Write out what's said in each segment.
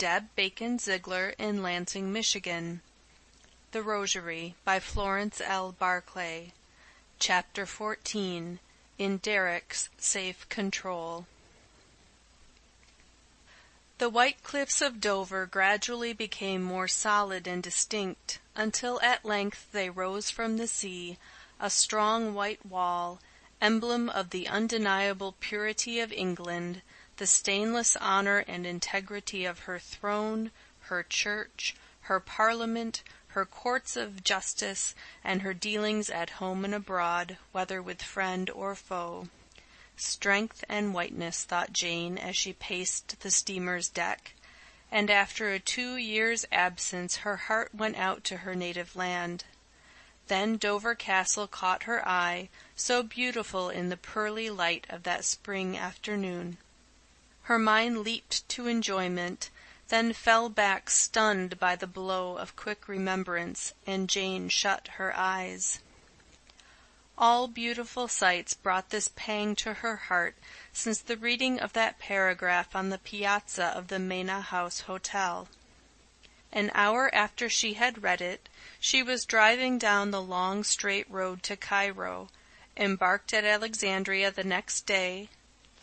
Deb Bacon Ziegler in Lansing, Michigan. The Rosary by Florence L. Barclay. Chapter 14. In Derek's Safe Control. The white cliffs of Dover gradually became more solid and distinct, until at length they rose from the sea, a strong white wall, emblem of the undeniable purity of England, the stainless honor and integrity of her throne, her church, her parliament, her courts of justice, and her dealings at home and abroad, whether with friend or foe. Strength and whiteness, thought Jane as she paced the steamer's deck, and after a 2 years' absence her heart went out to her native land. Then Dover Castle caught her eye, so beautiful in the pearly light of that spring afternoon. Her mind leaped to enjoyment, then fell back stunned by the blow of quick remembrance, and Jane shut her eyes. All beautiful sights brought this pang to her heart since the reading of that paragraph on the piazza of the Mena House Hotel. An hour after she had read it, she was driving down the long straight road to Cairo, embarked at Alexandria the next day,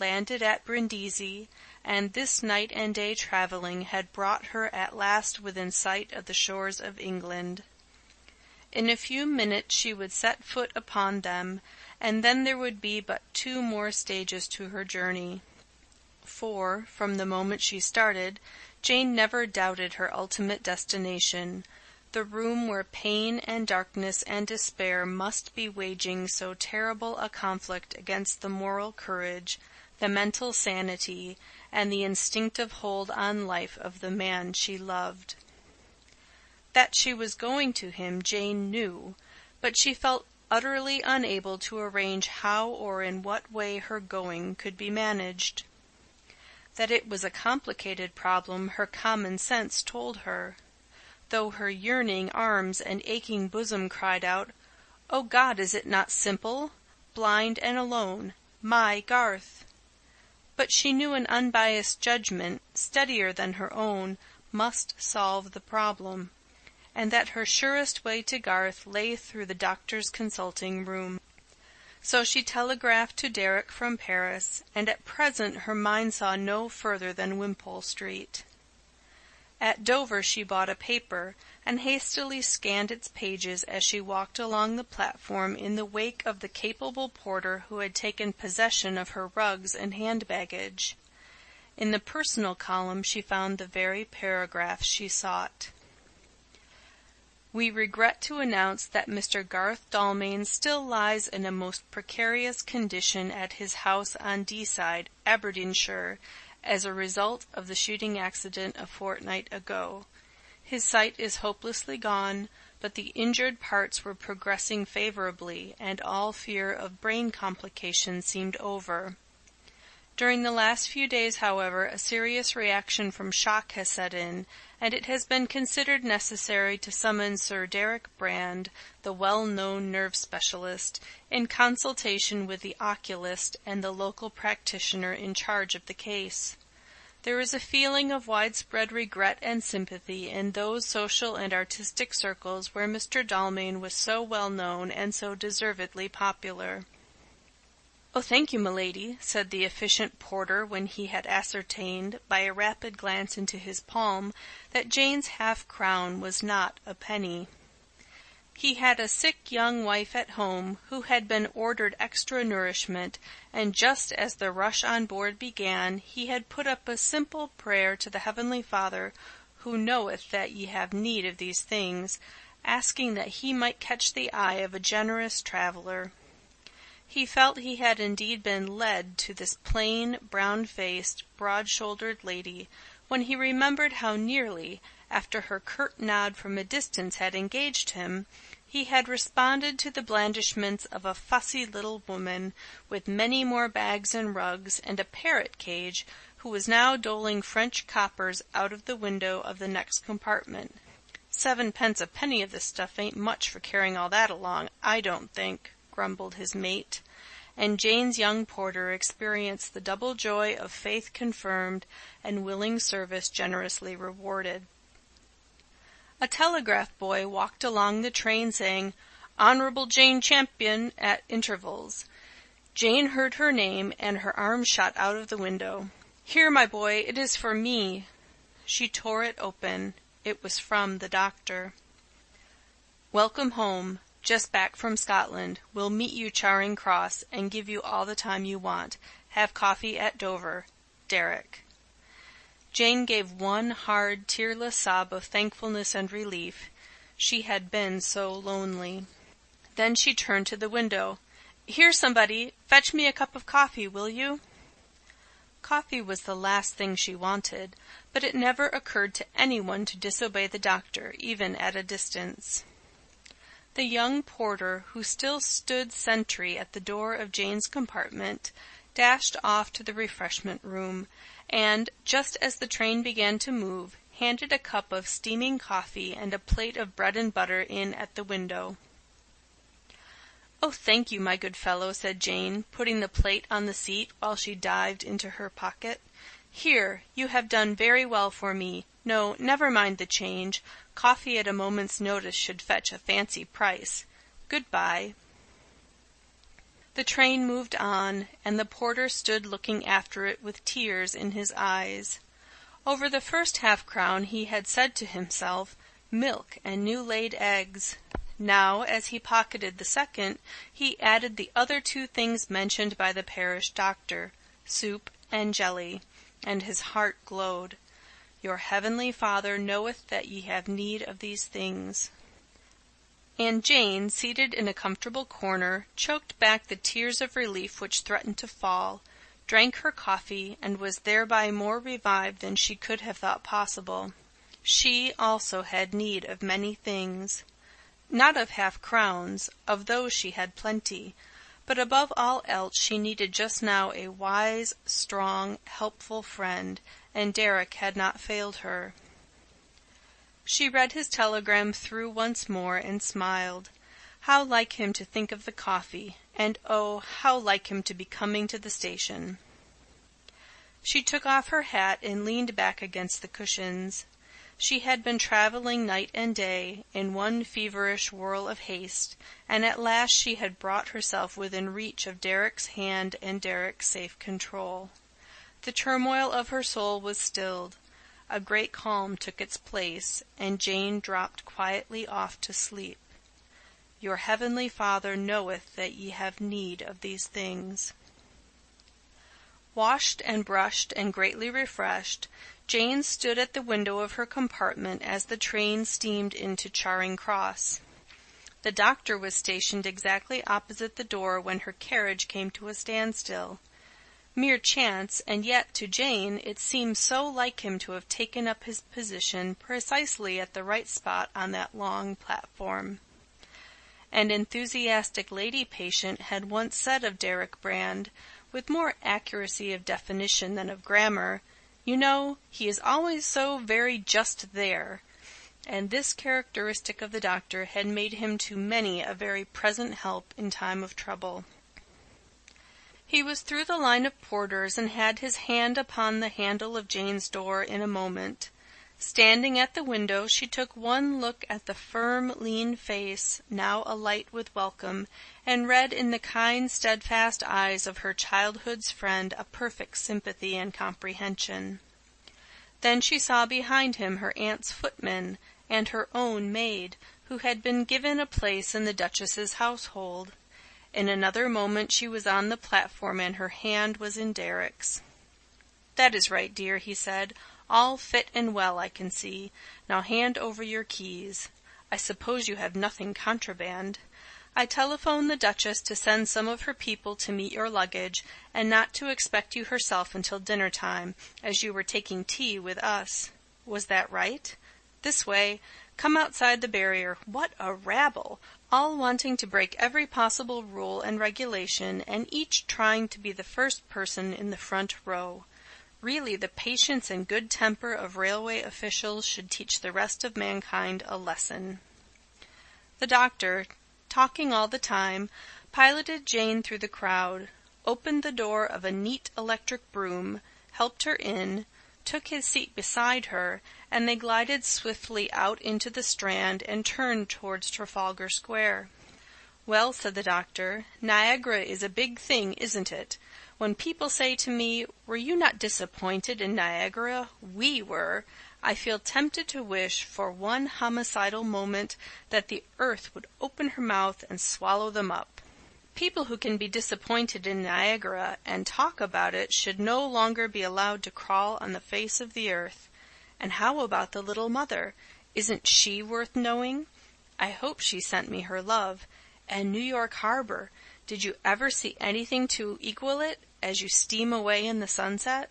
landed at Brindisi, and this night and day traveling had brought her at last within sight of the shores of England. In a few minutes she would set foot upon them, and then there would be but 2 more stages to her journey. For, from the moment she started, Jane never doubted her ultimate destination, the room where pain and darkness and despair must be waging so terrible a conflict against the moral courage, the mental sanity, and the instinctive hold on life of the man she loved. That she was going to him Jane knew, but she felt utterly unable to arrange how or in what way her going could be managed. That it was a complicated problem her common sense told her, though her yearning arms and aching bosom cried out, "O God, is it not simple? Blind and alone, my Garth!" But she knew an unbiased judgment, steadier than her own, must solve the problem, and that her surest way to Garth lay through the doctor's consulting room. So she telegraphed to Derek from Paris, and at present her mind saw no further than Wimpole Street. At Dover she bought a paper, and hastily scanned its pages as she walked along the platform in the wake of the capable porter who had taken possession of her rugs and hand-baggage. In the personal column she found the very paragraph she sought. "We regret to announce that Mr. Garth Dalmain still lies in a most precarious condition at his house on Deeside, Aberdeenshire, as a result of the shooting accident a fortnight ago. His sight is hopelessly gone, but the injured parts were progressing favorably, and all fear of brain complications seemed over. During the last few days, however, a serious reaction from shock has set in, and it has been considered necessary to summon Sir Derek Brand, the well-known nerve specialist, in consultation with the oculist and the local practitioner in charge of the case. There is a feeling of widespread regret and sympathy in those social and artistic circles where Mr. Dalmain was so well known and so deservedly popular." "Oh, thank you, milady," said the efficient porter when he had ascertained, by a rapid glance into his palm, that Jane's half-crown was not a penny. He had a sick young wife at home, who had been ordered extra nourishment, and just as the rush on board began, he had put up a simple prayer to the Heavenly Father, who knoweth that ye have need of these things, asking that he might catch the eye of a generous traveler. He felt he had indeed been led to this plain, brown-faced, broad-shouldered lady, when he remembered how nearly, after her curt nod from a distance had engaged him, he had responded to the blandishments of a fussy little woman, with many more bags and rugs, and a parrot-cage, who was now doling French coppers out of the window of the next compartment. "7 pence a penny of this stuff ain't much for carrying all that along, I don't think," grumbled his mate, and Jane's young porter experienced the double joy of faith confirmed and willing service generously rewarded. A telegraph boy walked along the train saying, "Honorable Jane Champion," at intervals. Jane heard her name, and her arm shot out of the window. "Here, my boy, it is for me." She tore it open. It was from the doctor. "Welcome home. Just back from Scotland. Will meet you Charing Cross, and give you all the time you want. Have coffee at Dover. Derek." Jane gave one hard, tearless sob of thankfulness and relief. She had been so lonely. Then she turned to the window. "Here, somebody, fetch me a cup of coffee, will you?" Coffee was the last thing she wanted, but it never occurred to anyone to disobey the doctor, even at a distance. The young porter, who still stood sentry at the door of Jane's compartment, dashed off to the refreshment room, and, just as the train began to move, handed a cup of steaming coffee and a plate of bread and butter in at the window. "Oh, thank you, my good fellow," said Jane, putting the plate on the seat while she dived into her pocket. "Here, you have done very well for me. No, never mind the change. Coffee at a moment's notice should fetch a fancy price. Good-bye." The train moved on, and the porter stood looking after it with tears in his eyes. Over the first half-crown he had said to himself, "Milk and new-laid eggs." Now, as he pocketed the second, he added the other two things mentioned by the parish doctor, soup and jelly, and his heart glowed. "Your heavenly Father knoweth that ye have need of these things." And Jane, seated in a comfortable corner, choked back the tears of relief which threatened to fall, drank her coffee, and was thereby more revived than she could have thought possible. She also had need of many things. Not of half-crowns, of those she had plenty, but above all else she needed just now a wise, strong, helpful friend, and Derek had not failed her. She read his telegram through once more and smiled. How like him to think of the coffee, and oh, how like him to be coming to the station. She took off her hat and leaned back against the cushions. She had been traveling night and day, in one feverish whirl of haste, and at last she had brought herself within reach of Derek's hand and Derek's safe control. The turmoil of her soul was stilled. A great calm took its place, and Jane dropped quietly off to sleep. Your heavenly Father knoweth that ye have need of these things. Washed and brushed and greatly refreshed, Jane stood at the window of her compartment as the train steamed into Charing Cross. The doctor was stationed exactly opposite the door when her carriage came to a standstill. Mere chance, and yet to Jane it seemed so like him to have taken up his position precisely at the right spot on that long platform. An enthusiastic lady patient had once said of Derek Brand, with more accuracy of definition than of grammar, "You know, he is always so very just there," and this characteristic of the doctor had made him to many a very present help in time of trouble. He was through the line of porters and had his hand upon the handle of Jane's door in a moment. Standing at the window, she took one look at the firm, lean face, now alight with welcome, and read in the kind, steadfast eyes of her childhood's friend a perfect sympathy and comprehension. Then she saw behind him her aunt's footman and her own maid, who had been given a place in the Duchess's household. In another moment she was on the platform, and her hand was in Derek's. "That is right, dear," he said. "All fit and well, I can see. Now hand over your keys. I suppose you have nothing contraband. I telephoned the Duchess to send some of her people to meet your luggage, and not to expect you herself until dinner-time, as you were taking tea with us. Was that right? This way. Come outside the barrier. What a rabble! All wanting to break every possible rule and regulation, and each trying to be the first person in the front row. Really, the patience and good temper of railway officials should teach the rest of mankind a lesson." The doctor, talking all the time, piloted Jane through the crowd, opened the door of a neat electric brougham, helped her in, took his seat beside her, and they glided swiftly out into the Strand and turned towards Trafalgar Square. "Well," said the doctor, "Niagara is a big thing, isn't it? When people say to me, 'Were you not disappointed in Niagara?' We were. I feel tempted to wish for one homicidal moment that the earth would open her mouth and swallow them up. People who can be disappointed in Niagara and talk about it should no longer be allowed to crawl on the face of the earth. And how about the little mother? Isn't she worth knowing? I hope she sent me her love. And New York Harbor, did you ever see anything to equal it as you steam away in the sunset?"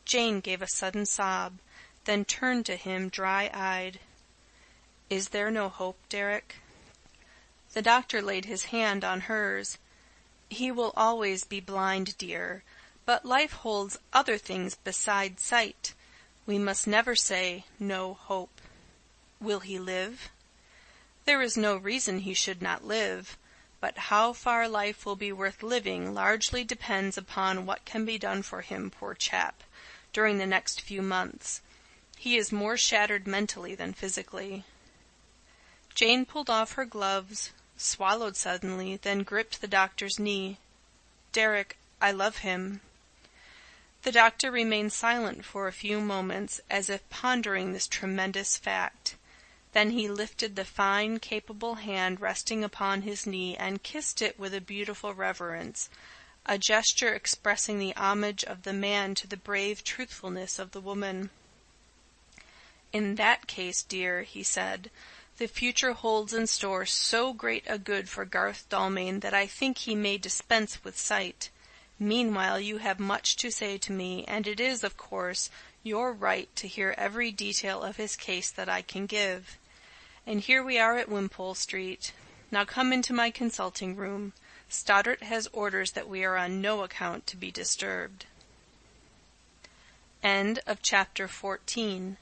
Jane gave a sudden sob, then turned to him dry-eyed. "Is there no hope, Derek?" The doctor laid his hand on hers. "He will always be blind, dear, but life holds other things besides sight. We must never say, 'No hope.' Will he live?" "There is no reason he should not live, but how far life will be worth living largely depends upon what can be done for him, poor chap, during the next few months. He is more shattered mentally than physically." Jane pulled off her gloves, swallowed suddenly, then gripped the doctor's knee. "Derek, I love him." The doctor remained silent for a few moments, as if pondering this tremendous fact. Then he lifted the fine, capable hand resting upon his knee and kissed it with a beautiful reverence, a gesture expressing the homage of the man to the brave truthfulness of the woman. "In that case, dear," he said, "the future holds in store so great a good for Garth Dalmain that I think he may dispense with sight. Meanwhile you have much to say to me, and it is, of course, your right to hear every detail of his case that I can give. And here we are at Wimpole Street. Now come into my consulting room. Stoddart has orders that we are on no account to be disturbed." End of chapter 14.